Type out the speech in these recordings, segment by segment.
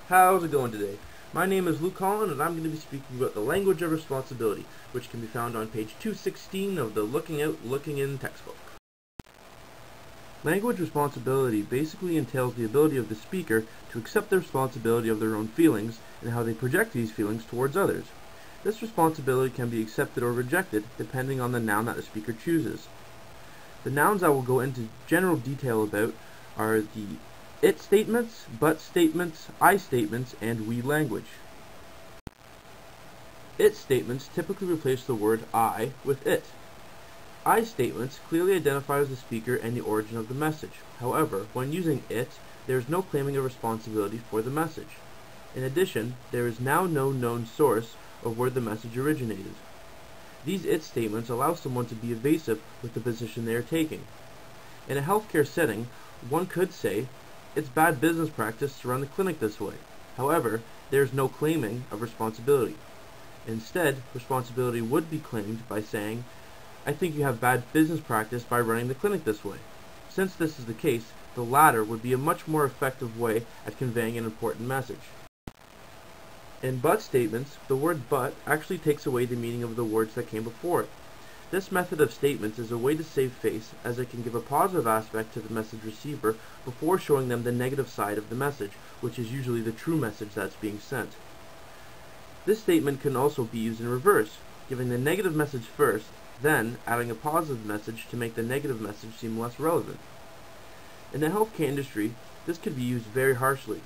How's it going today? My name is Holland, and I'm going to be speaking about the language of responsibility, which can be found on page 216 of the Looking Out, Looking In textbook. Language responsibility basically entails the ability of the speaker to accept the responsibility of their own feelings and how they project these feelings towards others. This responsibility can be accepted or rejected depending on the noun that the speaker chooses. The nouns I will go into general detail about are the it statements, but statements, I statements, and we language. It statements typically replace the word I with it. I statements clearly identify the speaker and the origin of the message. However, when using it, there is no claiming of responsibility for the message. In addition, there is now no known source of where the message originated. These it statements allow someone to be evasive with the position they are taking. In a healthcare setting, one could say, "It's bad business practice to run the clinic this way." However, there is no claiming of responsibility. Instead, responsibility would be claimed by saying, "I think you have bad business practice by running the clinic this way." Since this is the case, the latter would be a much more effective way at conveying an important message. In but statements, the word but actually takes away the meaning of the words that came before it. This method of statements is a way to save face, as it can give a positive aspect to the message receiver before showing them the negative side of the message, which is usually the true message that's being sent. This statement can also be used in reverse, giving the negative message first, then adding a positive message to make the negative message seem less relevant. In the healthcare industry, this could be used very harshly.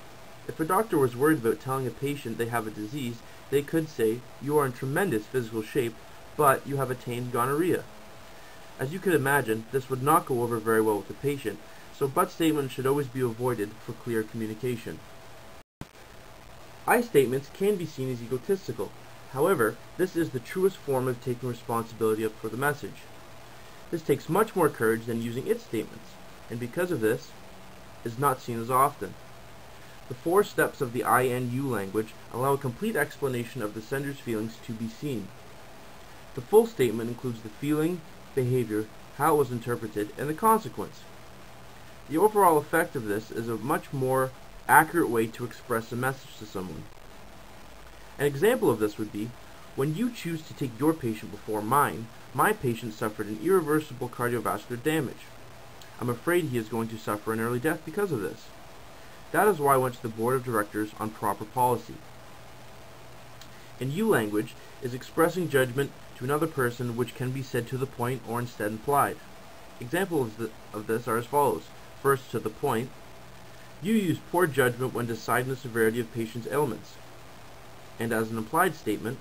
If a doctor was worried about telling a patient they have a disease, they could say, "You are in tremendous physical shape, but you have attained gonorrhea." As you could imagine, this would not go over very well with the patient, so but statements should always be avoided for clear communication. I statements can be seen as egotistical. However, this is the truest form of taking responsibility for the message. This takes much more courage than using it statements, and because of this, is not seen as often. The 4 steps of the I and you language allow a complete explanation of the sender's feelings to be seen. The full statement includes the feeling, behavior, how it was interpreted, and the consequence. The overall effect of this is a much more accurate way to express a message to someone. An example of this would be, when you choose to take your patient before mine, my patient suffered an irreversible cardiovascular damage. I'm afraid he is going to suffer an early death because of this. That is why I went to the board of directors on proper policy. In you language is expressing judgment to another person which can be said to the point or instead implied. Examples of this are as follows. First, to the point, you use poor judgment when deciding the severity of patients' ailments. And as an implied statement,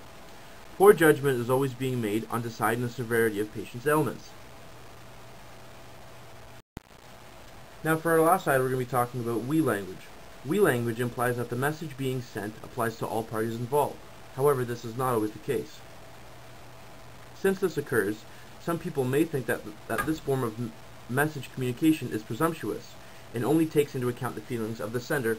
poor judgment is always being made on deciding the severity of patients' ailments. Now for our last slide, we're going to be talking about we language. We language implies that the message being sent applies to all parties involved. However, this is not always the case. Since this occurs, some people may think that this form of message communication is presumptuous and only takes into account the feelings of the sender